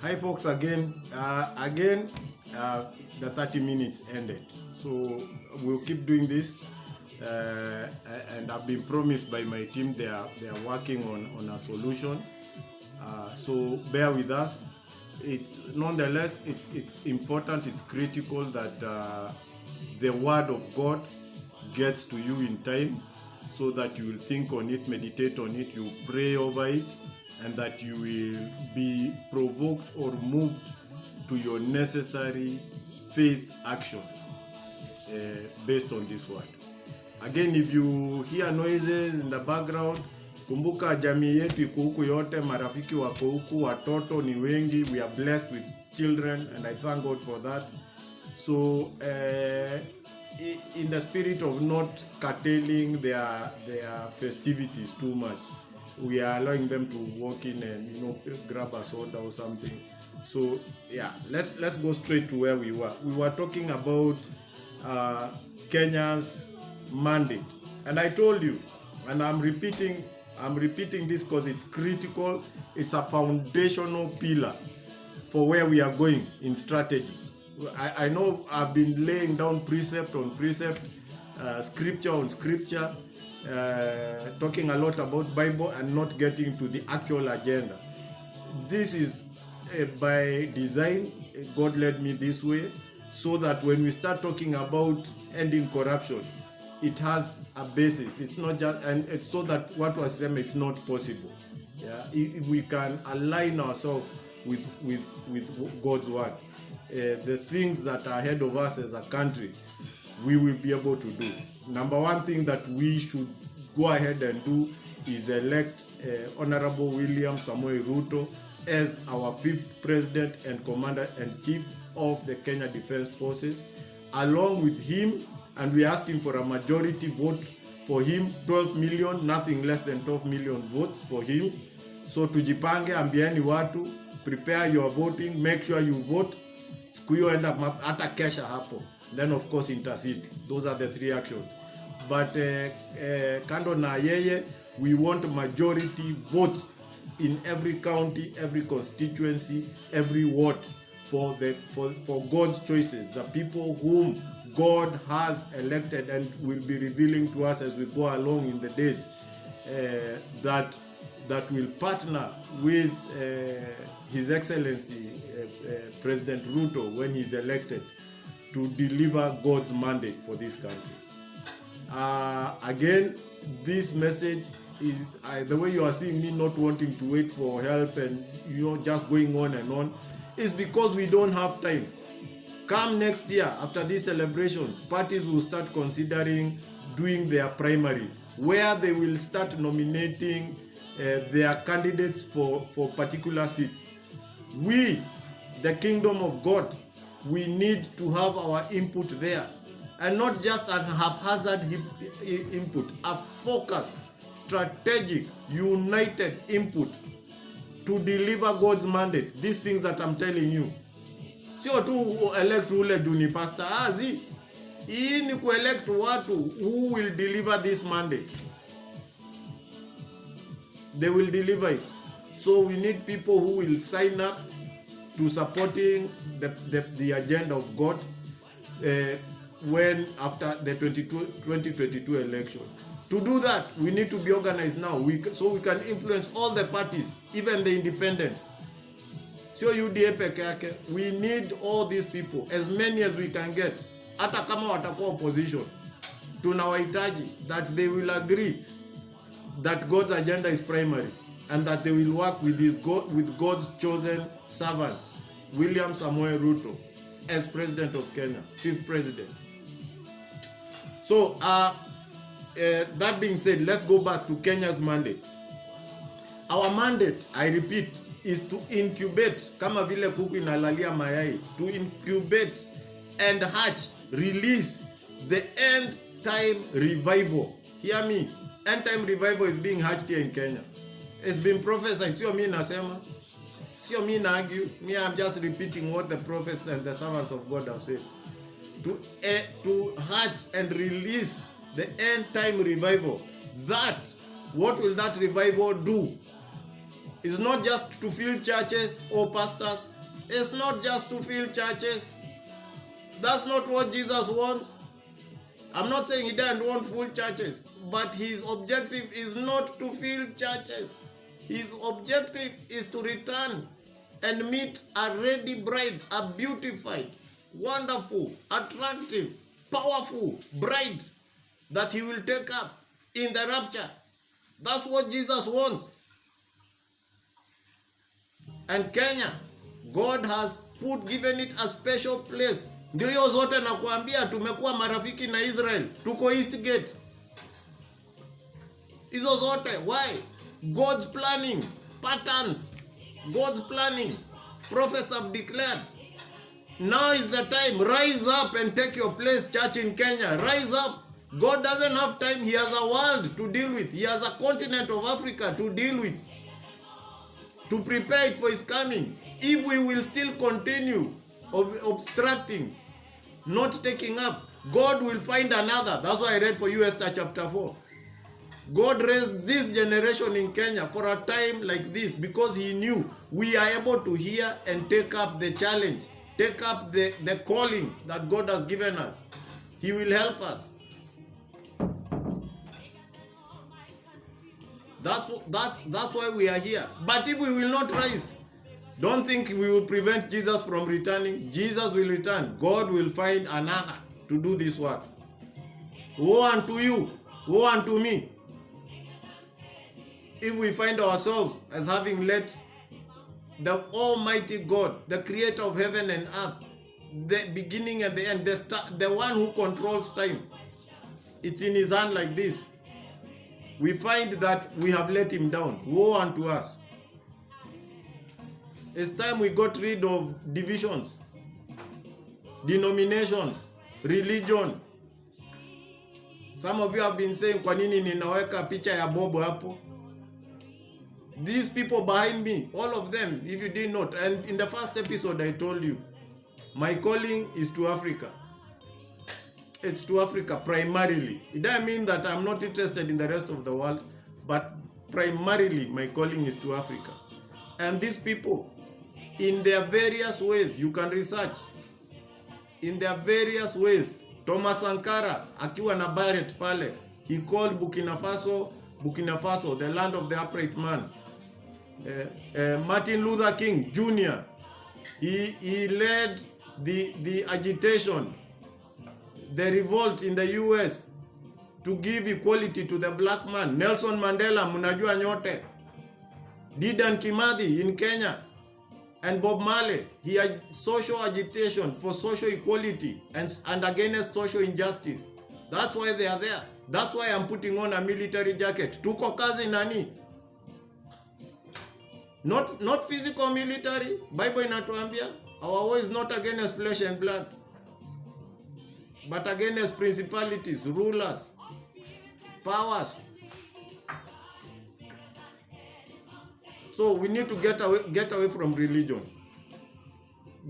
Hi folks again. The 30 minutes ended. So we'll keep doing this. And I've been promised by my team they are working on a solution. So bear with us. Nonetheless, it's important, it's critical that the word of God gets to you in time, so that you will think on it, meditate on it, you pray over it, and that you will be provoked or moved to your necessary faith action based on this word. Again, if you hear noises in the background, kumbuka jamii yetu iko huku yote, marafiki wako huku, watoto ni wengi, we are blessed with children and I thank God for that. So in the spirit of not curtailing their festivities too much, we are allowing them to walk in and grab a soda or something. So yeah, let's go straight to where we were. We were talking about Kenya's mandate, and I told you, and I'm repeating this because it's critical. It's a foundational pillar for where we are going in strategy. I know I've been laying down precept on precept, scripture on scripture, talking a lot about Bible and not getting to the actual agenda. This is by design. God led me this way so that when we start talking about ending corruption, it has a basis. It's not just, and it's so that what was said, it's not possible. Yeah, if we can align ourselves with God's word, the things that are ahead of us as a country, we will be able to do. Number one thing that we should go ahead and do is elect Honorable William Samoei Ruto as our 5th president and commander-in-chief of the Kenya Defence Forces. Along with him, and we are asking for a majority vote for him, 12 million, nothing less than 12 million votes for him. So tujipange, ambieni watu, prepare your voting, make sure you vote. Siku hiyo enda hata kesha hapo. Then of course intercede. Those are the 3 actions. But kando na yeye, we want majority votes in every county, every constituency, every ward for God's choices, the people whom God has elected and will be revealing to us as we go along in the days, that will partner with His Excellency President Ruto when he's elected to deliver God's mandate for this country. Again, this message is the way you are seeing me not wanting to wait for help and just going on and on, is because we don't have time. Come next year, after these celebrations, parties will start considering doing their primaries, where they will start nominating their candidates for particular seats. We, the kingdom of God, we need to have our input there, and not just a haphazard input, a focused, strategic, united input to deliver God's mandate. These things that I'm telling you, sio tu elect ule juni pastor. Hii ni kuelect watu who will deliver this mandate. They will deliver it. So we need people who will sign up to supporting the agenda of God when after the 2022 election. To do that, we need to be organized now, so we can influence all the parties, even the independents. So UDA peke yake, we need all these people, as many as we can get. Hata kama watakuwa opposition, tunawahitaji, that they will agree that God's agenda is primary and that they will work with God's chosen servant, William Samoei Ruto, as president of Kenya, 5th president. So that being said, let's go back to Kenya's mandate. Our mandate, I repeat, is to incubate, kama vile kuku inalalia mayai, to incubate and hatch, release the end time revival. Hear me, end time revival is being hatched here in Kenya. It's been prophesied. Sio mi nasema, sio mi na argue. Me, I'm just repeating what the prophets and the servants of God have said. To hatch and release the end time revival. That, what will that revival do? It's not just to fill churches or pastors. It's not just to fill churches. That's not what Jesus wants. I'm not saying he doesn't want full churches, but his objective is not to fill churches. His objective is to return and meet a ready bride, a beautified, wonderful, attractive, powerful bride that he will take up in the rapture. That's what Jesus wants. And Kenya, God has given it a special place. Ndio hiyo zote nakuambia, tumekuwa marafiki na Israel, tuko Eastgate. Hizo zote, why? God's planning, patterns, God's planning. Prophets have declared. Now is the time. Rise up and take your place, church in Kenya. Rise up. God doesn't have time. He has a world to deal with. He has a continent of Africa to deal with, to prepare it for his coming. If we will still continue obstructing, not taking up, God will find another. That's why I read for you Esther chapter 4. God raised this generation in Kenya for a time like this because he knew we are able to hear and take up the challenge, take up the calling that God has given us. He will help us. That's why we are here. But if we will not rise, don't think we will prevent Jesus from returning. Jesus will return. God will find another to do this work. Woe unto you, woe unto me, if we find ourselves as having let the Almighty God, the creator of heaven and earth, the beginning and the end, the one who controls time, it's in his hand like this. We find that we have let him down. Woe unto us. It's time we got rid of divisions, denominations, religion. Some of you have been saying, kwa nini ninaweka picha ya Bobo hapo? These people behind me, all of them, if you did not, and in the first episode I told you, my calling is to Africa. It's to Africa primarily. It doesn't mean that I'm not interested in the rest of the world, but primarily my calling is to Africa. And these people, in their various ways, you can research, in their various ways, Thomas Sankara, akiwa na Barrett pale, he called Burkina Faso, the land of the upright man. Martin Luther King Jr., he led the agitation, the revolt in the US to give equality to the black man. Nelson Mandela, mnajua nyote. Dedan Kimathi in Kenya, and Bob Marley, he had social agitation for social equality and against social injustice. That's why they are there. That's why I'm putting on a military jacket. Tuko kazi nani? Not physical military. Bible inatuambia our war is not against flesh and blood, but against principalities, rulers, powers. So we need to get away from religion.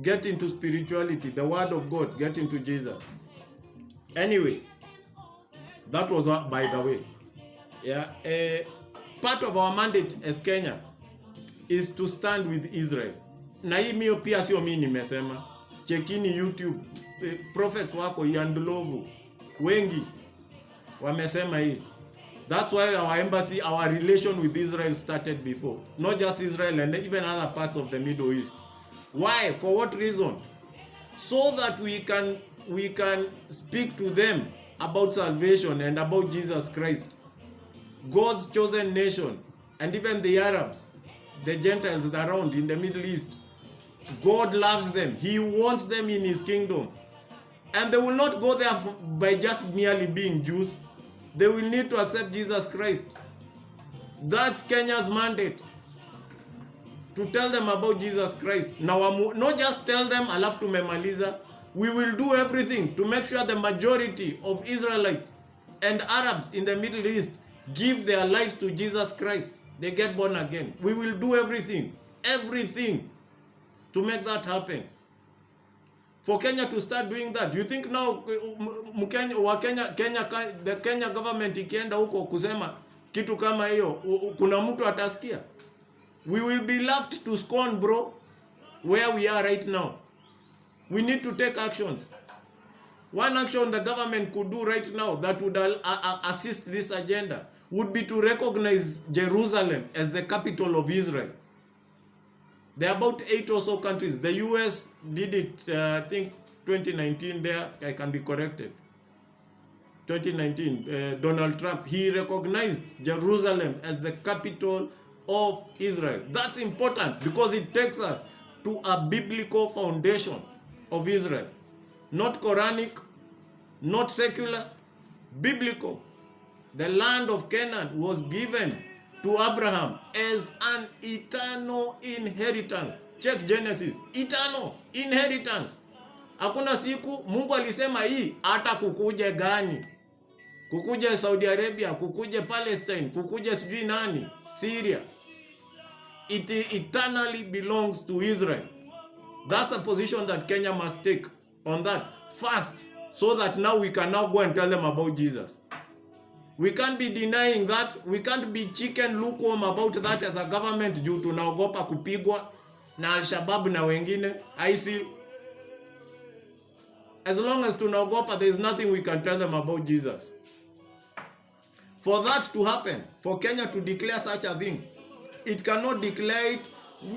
Get into spirituality, the word of God, get into Jesus. Anyway, that was by the way. Yeah, part of our mandate as Kenya is to stand with Israel. Na hii mio pia sio mimi nimesema. Chekini YouTube, prophets wako Yandlovu wengi wamesema hii. That's why our embassy, our relation with Israel started before. Not just Israel and even other parts of the Middle East. Why? For what reason? So that we can speak to them about salvation and about Jesus Christ, God's chosen nation, and even the Arabs, the Gentiles around in the Middle East. God loves them. He wants them in his kingdom. And they will not go there by just merely being Jews. They will need to accept Jesus Christ. That's Kenya's mandate. To tell them about Jesus Christ. Now, not just tell them, alafu tumemaliza. We will do everything to make sure the majority of Israelites and Arabs in the Middle East give their lives to Jesus Christ. They get born again. We will do everything to make that happen. For Kenya to start doing that. Do you think now the Kenya government ikienda huko kusema kitu kama hiyo, kuna mtu atasikia? We will be left to scorn, bro, where we are right now. We need to take actions. One action the government could do right now that would assist this agenda would be to recognize Jerusalem as the capital of Israel. There are about 8 or so countries. The US did it, I think, 2019 there. I can be corrected. 2019, Donald Trump, he recognized Jerusalem as the capital of Israel. That's important because it takes us to a biblical foundation of Israel. Not Quranic, not secular, biblical. The land of Canaan was given to Abraham as an eternal inheritance. Check Genesis, eternal inheritance. Hakuna siku Mungu alisema hii hata kukuje gani, kukuje Saudi Arabia, kukuje Palestine, kukuje sijui nani, Syria. It eternally belongs to Israel. That's a position that Kenya must take on that first, so that now we can now go and tell them about Jesus. We can't be denying that. We can't be chicken lukewarm about that as a government juu tunaogopa kupigwa na Al-Shabaab na wengine ISIL. As long as tunaogopa, there is nothing we can tell them about Jesus. For that to happen, for Kenya to declare such a thing, it cannot declare it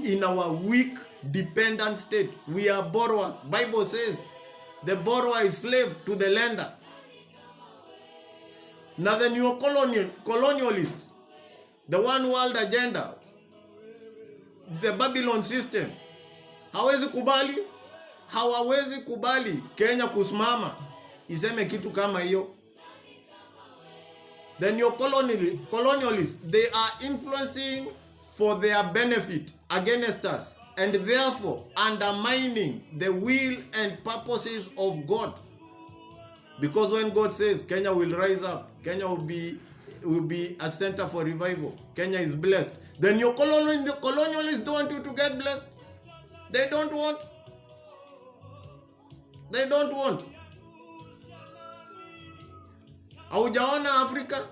in our weak, dependent state. We are borrowers. Bible says the borrower is slave to the lender. Now the new colonialist, the one world agenda, the Babylon system, hawawezi kubali Kenya kusimama iseme kitu kama hiyo. The new colonialists, they are influencing for their benefit against us, and therefore undermining the will and purposes of God. Because when God says Kenya will rise up, Kenya will be a center for revival, Kenya is blessed, then your colonialists don't want you to get blessed. They don't want. Haujaona Afrika?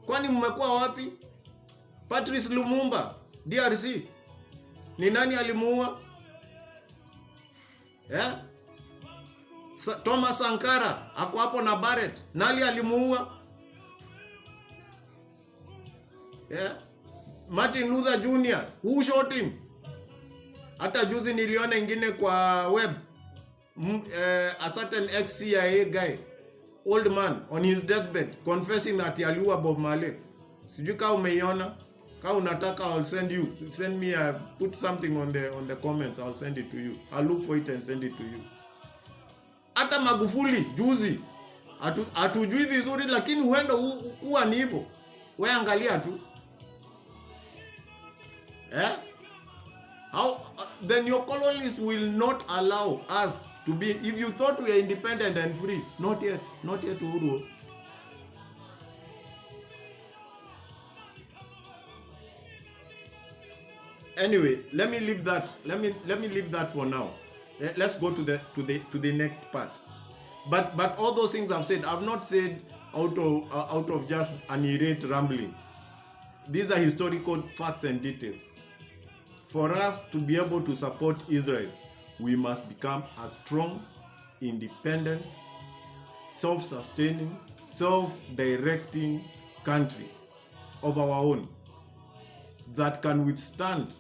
Kwani mmekuwa wapi? Patrice Lumumba, DRC. Ni nani alimuua? Yeah? Thomas Sankara, ako hapo na Barrett. Nani alimuua? Yeah? Martin Luther Jr., who shot him? Hata juzi niliona ingine kwa web. A certain ex-CIA guy, old man, on his deathbed, confessing that he aliua Bob Marley. Sijui kama umeiona. Kama unataka, I'll send me put something on the comments, I'll send it to you. I'll look for it and send it to you. Hata Magufuli juzi hatujui vizuri, lakini huenda kuwa ni hivyo. Wewe angalia tu. How the neocolonialists will not allow us to be, if you thought we are independent and free, not yet Uhuru. Anyway, let me leave that for now. Let's go to the next part. But all those things I've said, I've not said out of just an irate rambling. These are historical facts and details. For us to be able to support Israel, we must become a strong, independent, self-sustaining, self-directing country of our own that can withstand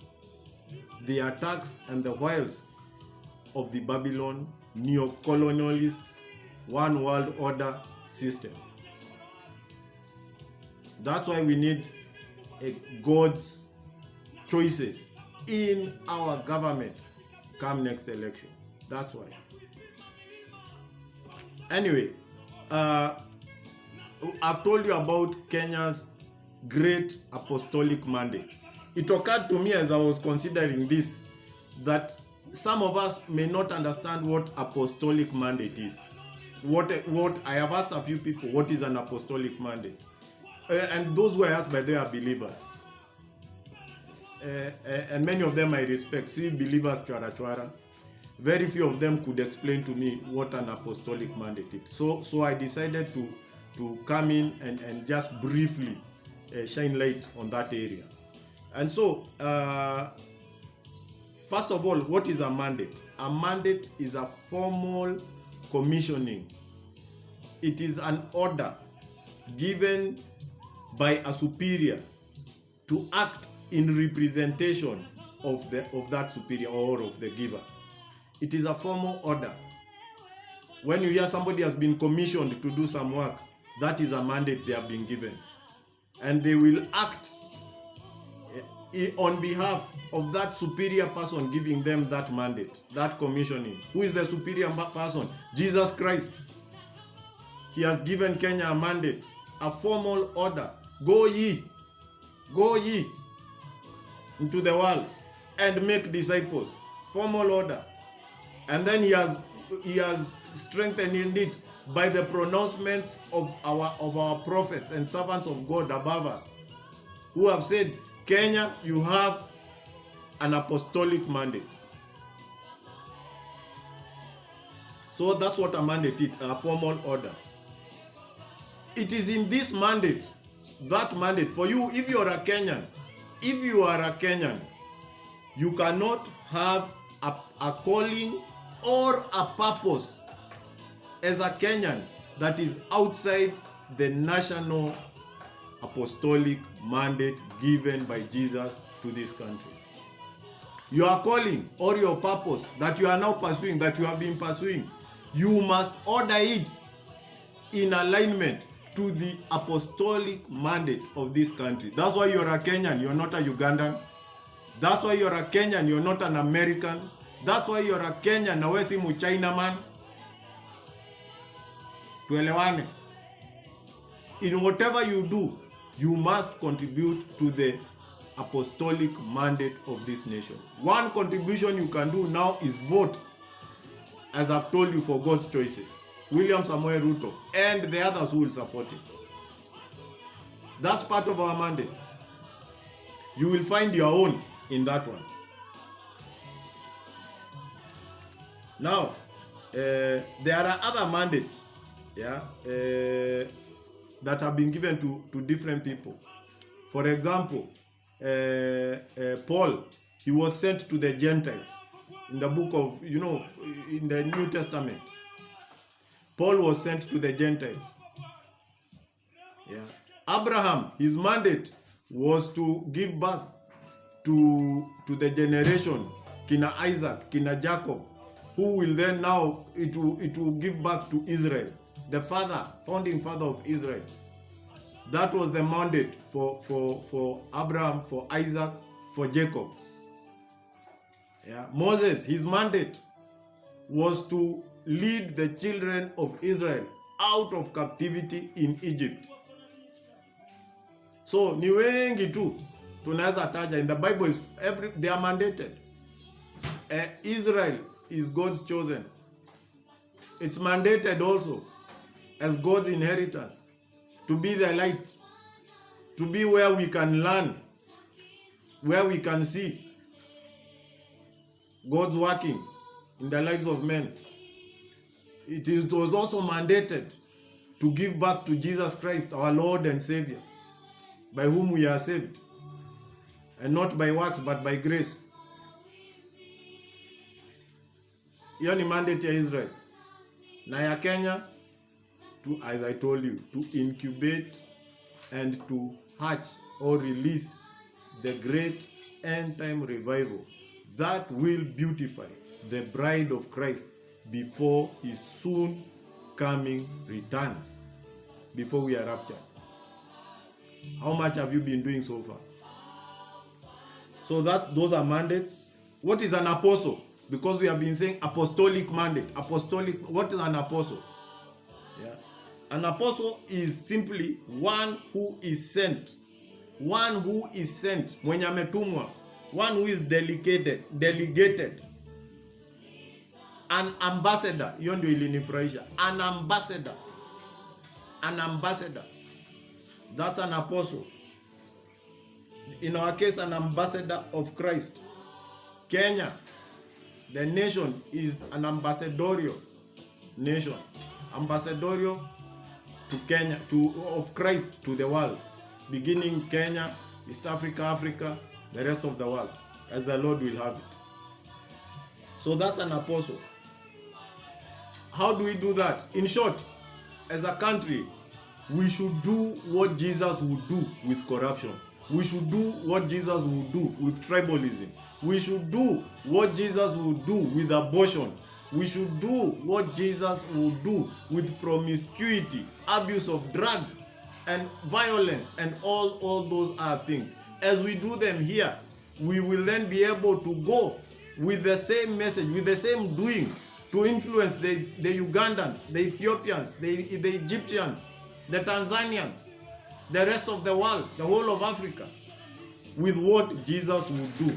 the attacks and the wiles of the Babylon neo-colonialist one world order system. That's why we need God's choices in our government come next election. That's why. Anyway, I've told you about Kenya's great apostolic mandate. It occurred to me as I was considering this that some of us may not understand what apostolic mandate is. What I have asked a few people, what is an apostolic mandate? And those who I asked, by the way, are believers. And many of them I respect. See, believers, chwara. Very few of them could explain to me what an apostolic mandate is. So I decided to come in and just briefly shine light on that area. And so, first of all, what is a mandate? A mandate is a formal commissioning. It is an order given by a superior to act in representation of that superior or of the giver. It is a formal order. When you hear somebody has been commissioned to do some work, that is a mandate they have been given. And they will act on behalf of that superior person giving them that mandate, that commissioning. Who is the superior person? Jesus Christ. He has given Kenya a mandate, a formal order. Go ye into the world and make disciples. Formal order. And then he has strengthened it by the pronouncements of our prophets and servants of God above us, who have said, Kenya, you have an apostolic mandate. So that's what a mandate is, a formal order. It is in this mandate, that mandate, for you, if you are a Kenyan, you cannot have a calling or a purpose as a Kenyan that is outside the national apostolic mandate given by Jesus to this country. Your calling or your purpose that you are now pursuing, that you have been pursuing, you must order it in alignment to the apostolic mandate of this country. That's why you're a Kenyan, you're not a Ugandan. That's why you're a Kenyan, you're not an American. That's why you're a Kenyan, na wewe si Mchinaman. Tuelewane. In whatever you do, you must contribute to the apostolic mandate of this nation. One contribution you can do now is vote, as I've told you, for God's choices. William Samoei Ruto and the others who will support it. That's part of our mandate. You will find your own in that one. Now, there are other mandates, that have been given to different people. For example, Paul, he was sent to the Gentiles in the book of, in the New Testament. Paul was sent to the Gentiles. Abraham, his mandate was to give birth to the generation, Kina Isaac, Kina Jacob, who will then now, it will give birth to Israel, the founding father of Israel. That was the mandate for Abraham, for Isaac, for Jacob. Moses, his mandate was to lead the children of Israel out of captivity in Egypt. So ni wengi tu tunaweza taja in the Bible, they are mandated. Israel is God's chosen. It's mandated also as God's inheritance to be the light, to be where we can learn, where we can see God's working in the lives of men. It was also mandated to give birth to Jesus Christ, our Lord and Savior, by whom we are saved, and not by works but by grace. Hiyo ni mandate ya Israel. Na ya Kenya, as I told you, to incubate and to hatch or release the great end time revival that will beautify the bride of Christ before his soon coming return, before we are raptured. How much have you been doing so far? So those are mandates. What is an apostle? Because we have been saying apostolic mandate. Apostolic, what is an apostle? An apostle is simply one who is sent. One who is sent. Mwenye ametumwa. One who is delegated. An ambassador. Hiyo ndio ilinifurahisha. An ambassador. An ambassador. That's an apostle. In our case, an ambassador of Christ. Kenya, the nation, is an ambassadorial nation. Ambassadorial to Kenya, of Christ to the world. Beginning Kenya, East Africa, Africa, the rest of the world, as the Lord will have it. So that's an apostle. How do we do that? In short, as a country, we should do what Jesus would do with corruption. We should do what Jesus would do with tribalism. We should do what Jesus would do with abortion. We should do what Jesus would do with promiscuity, abuse of drugs, and violence, and all those other things. As we do them here, we will then be able to go with the same message, with the same doing, to influence the Ugandans, the Ethiopians, the Egyptians, the Tanzanians, the rest of the world, the whole of Africa, with what Jesus would do.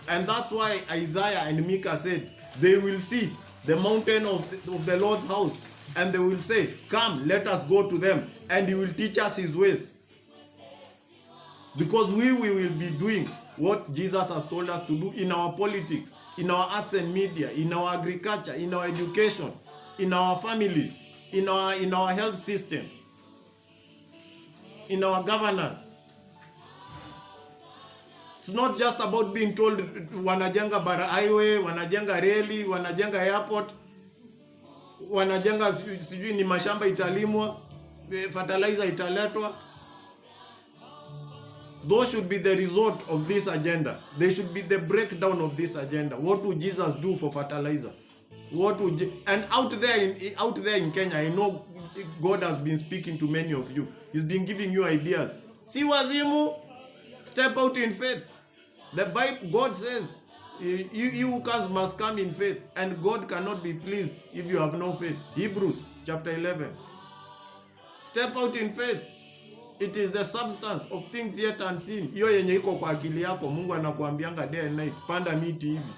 And that's why Isaiah and Micah said, they will see the mountain of the Lord's house, and they will say, come, let us go to them, and he will teach us his ways. Because we will be doing what Jesus has told us to do in our politics, in our arts and media, in our agriculture, in our education, in our families, in our health system, in our governance. It's not just about being told wanajenga bara highway, wanajenga reli, wanajenga airport, wanajenga sijui ni mashamba italimwa, fertilizer italetwa. Those should be the result of this agenda. They should be the breakdown of this agenda. What would Jesus do for fertilizer? And out there in Kenya, I know God has been speaking to many of you. He's been giving you ideas. Si wazimu, step out in faith. The Bible, God says, you who comes must come in faith, and God cannot be pleased if you have no faith. Hebrews chapter 11. Step out in faith. It is the substance of things yet unseen. Hiyo yenye iko kwa akili yako, Mungu anakuambianga day and night, panda miti hivi.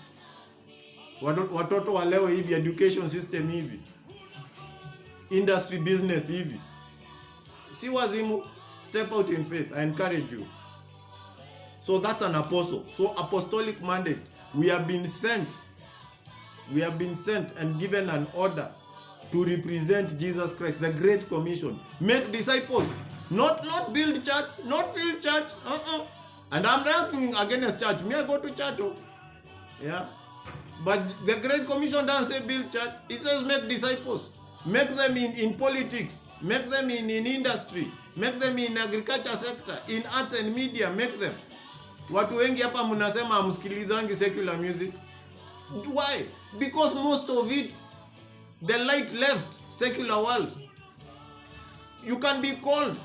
Watoto wa leo hivi, education system hivi. Industry business hivi. Si wazimu, step out in faith. I encourage you. So that's an apostle. So apostolic mandate. We have been sent and given an order to represent Jesus Christ, the Great Commission. Make disciples. Not build church, not fill church. And I'm nothing against church. Me, I go to church. Yeah. But the Great Commission doesn't say build church. It says make disciples. Make them in politics. Make them in industry. Make them in agriculture sector. In arts and media, make them. Watu wengi hapa mnasema hamsikilizangi secular music. Why? Because most of it, the light left secular world. You can be called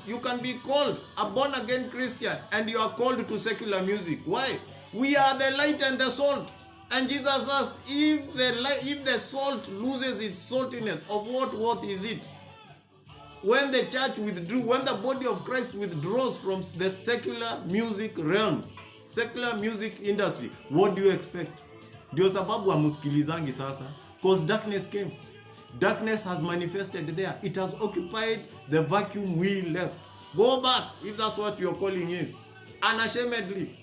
a born again Christian, and you are called to secular music. Why? We are the light and the salt. And Jesus says, if the salt loses its saltiness, of what worth is it? When the church when the body of Christ withdraws from the secular music realm, secular music industry, what do you expect? Ndio sababu hamusikilizangi sasa. Because darkness came. Darkness has manifested there. It has occupied the vacuum we left. Go back, if that's what your calling is. Unashamedly.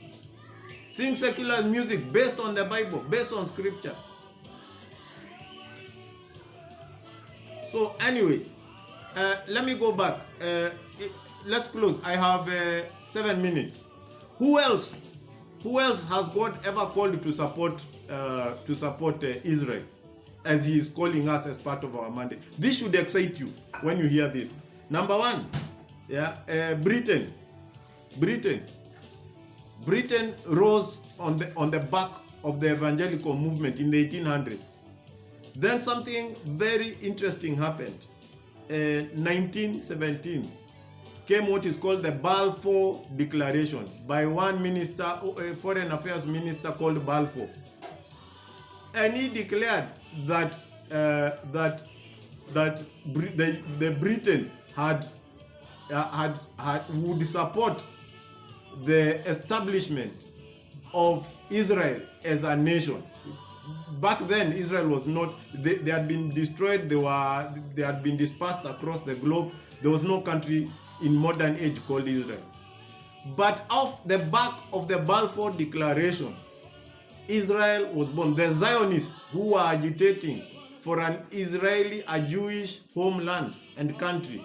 Sing secular music based on the Bible, based on scripture. So anyway, let me go back. Let's close. I have 7 minutes. Who else has God ever called to support Israel, as he is calling us as part of our mandate? This should excite you when you hear this. Number one, Britain rose on the back of the evangelical movement in the 1800s. Then something very interesting happened. 1917 came what is called the Balfour Declaration by one minister, a foreign affairs minister called Balfour, and he declared that the Britain would support the establishment of Israel as a nation. Back then, Israel was not, they had been destroyed, they had been dispersed across the globe. There was no country in modern age called Israel. But off the back of the Balfour Declaration, Israel was born. The Zionists who were agitating for an Israeli, a Jewish homeland and country,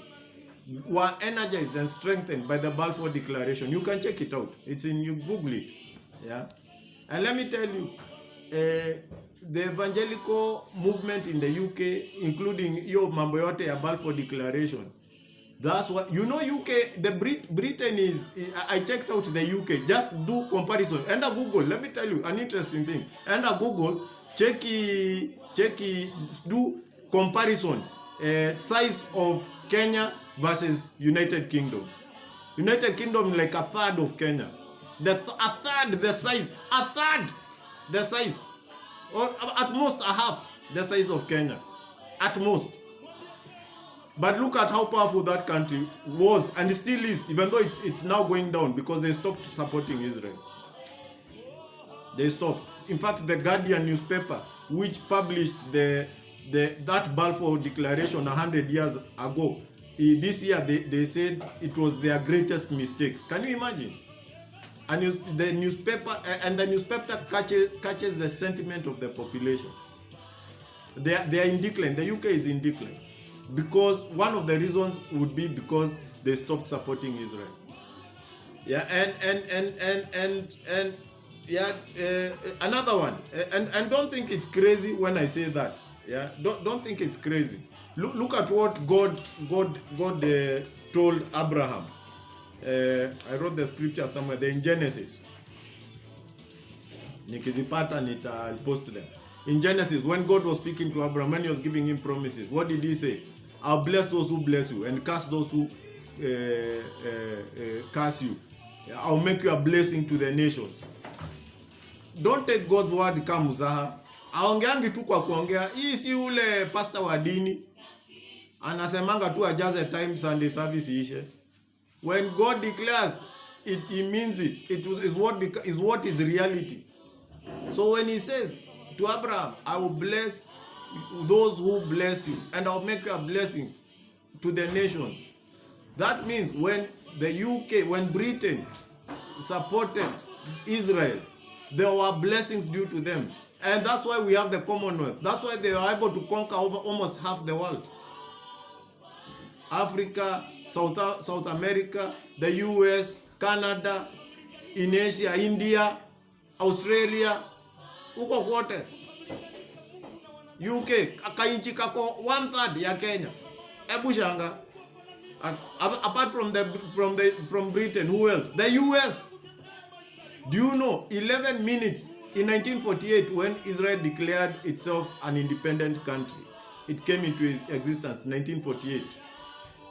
were energized and strengthened by the Balfour Declaration. You can check it out. You Google it. Yeah. And let me tell you, the evangelical movement in the UK, including your mambo yote ya Balfour Declaration, that's what, you know, UK, the Britain is, I checked out the UK, just do comparison. Enda Google, let me tell you an interesting thing. Enda Google, check, do comparison, size of Kenya versus United Kingdom. United Kingdom like a third of Kenya. A third the size, or at most a half the size of Kenya, at most. But look at how powerful that country was and still is, even though it's now going down because they stopped supporting Israel. They stopped. In fact, the Guardian newspaper, which published that Balfour Declaration 100 years ago, this year they said it was their greatest mistake. Can you imagine? And the newspaper catches the sentiment of the population. They are in decline. The UK is in decline because one of the reasons would be because they stopped supporting Israel. Yeah, and yeah, another one. And don't think it's crazy when I say that. Yeah, don't think it's crazy. Look at what God told Abraham. I wrote the scripture somewhere there in Genesis. Nikizipata nita post them. In Genesis, when God was speaking to Abraham, when he was giving him promises, what did he say? I'll bless those who bless you and curse those who curse you. I'll make you a blessing to the nations. Don't take God's word kama mzaha. Aongeangi tu kwa kuongea. Hii si ule pastor wa dini anasemanga tu ajaze time Sunday service ishe. When God declares it, he means it. It is what is reality. So when he says to Abraham, I will bless those who bless you and I'll make you a blessing to the nations. That means when the UK, when Britain supported Israel, there were blessings due to them. And that's why we have the Commonwealth. That's why they were able to conquer almost half the world. Africa, South America, the US, Canada, in Asia, India, Australia, uko kwote. UK, kainchi kako 1/3 ya Kenya. Ebu shanga. Apart from Britain, who else? The US. Do you know 11 minutes in 1948 when Israel declared itself an independent country? It came into existence in 1948.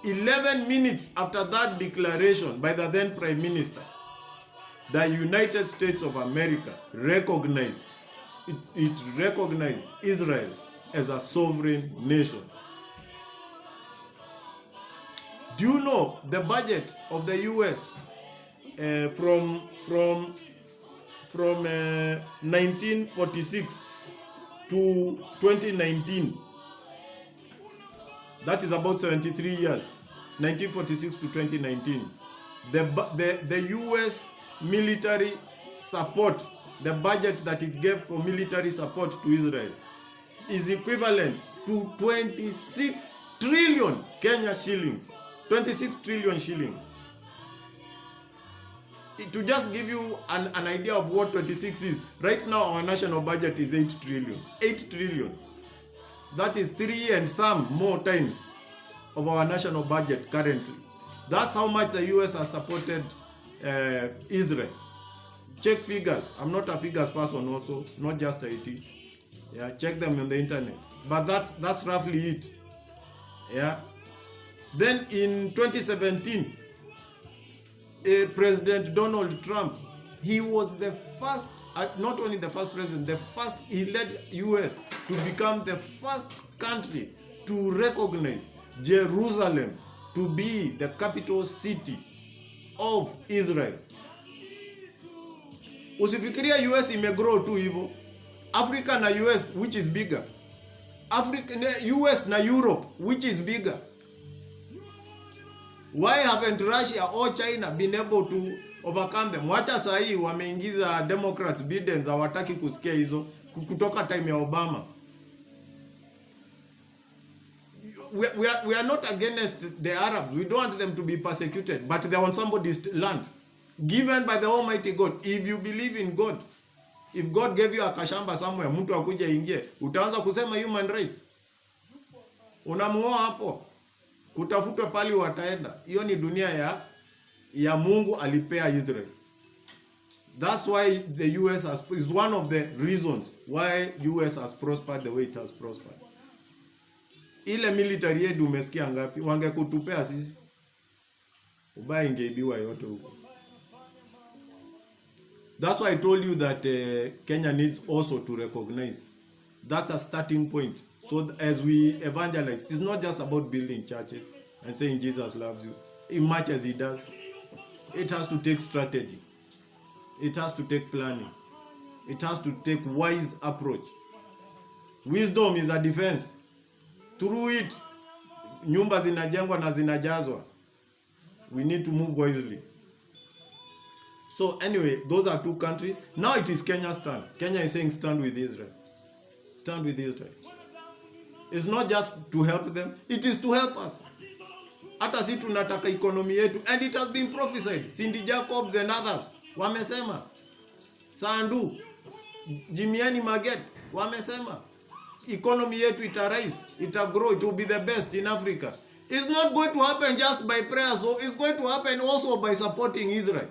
11 minutes after that declaration by the then Prime Minister, the United States of America recognized Israel as a sovereign nation. Do you know the budget of the US from 1946 to 2019? That is about 73 years. 1946 to 2019. The US military support, the budget that it gave for military support to Israel is equivalent to 26 trillion Kenya shillings. 26 trillion shillings. To just give you an idea of what 26 is, right now our national budget is 8 trillion. 8 trillion. That is 3 and some more times of our national budget currently. That's how much the US has supported Israel. Check figures. I'm not a figures person also, not just IT. Yeah, check them on the internet. But that's roughly it. Yeah. Then in 2017, President Donald Trump, he was the first, not only the first president, he led US to become the first country to recognize Jerusalem to be the capital city of Israel. Usifikiria US imegrow tu hivyo. Africa na US, which is bigger? US na Europe, which is bigger? Why haven't Russia or China been able to overcome them? Wacha sahi wameingiza Democrats Biden hawataki kusikia hizo kutoka time ya Obama. We are not against the Arabs. We don't want them to be persecuted, but they are on somebody's land. given by the Almighty God. If you believe in God, if God gave you a kashamba somewhere, mtu akuja ingie, utaanza kusema human rights? Unamngoa hapo, kutafutwa pali wataenda. Hiyo ni dunia ya Mungu alipea Israel. That's why the US is one of the reasons why US has prospered the way it has prospered. Ile military aid umesikia ngapi? Wangekutupea sisi, ubaya ingeibiwa yote huko. That's why I told you that Kenya needs also to recognize. That's a starting point. So as we evangelize, it's not just about building churches and saying Jesus loves you, as much as he does. It has to take strategy. It has to take planning. It has to take wise approach. Wisdom is a defense. Through it, nyumba zinajengwa na zinajazwa. We need to move wisely. So anyway, those are two countries. Now it is Kenya's turn. Kenya is saying stand with Israel. Stand with Israel. It's not just to help them, it is to help us. Hata si tunataka economy yetu, and it has been prophesied. Cindy Jacobs and others wamesema. Sandu, Jimiani Maget wamesema. Economy yetu itarise, itagrow, it will be the best in Africa. It's not going to happen just by prayer, so it's going to happen also by supporting Israel.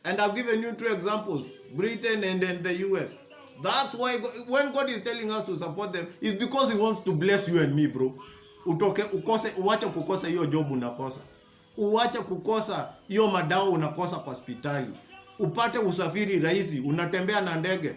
And I've given you two examples, Britain and then the US. That's why when God is telling us to support them, it's because he wants to bless you and me, bro. Uwache kukosa hiyo job unakosa. Uwache kukosa hiyo madawa unakosa kwa hospitali. Upate usafiri rahisi, unatembea na ndege.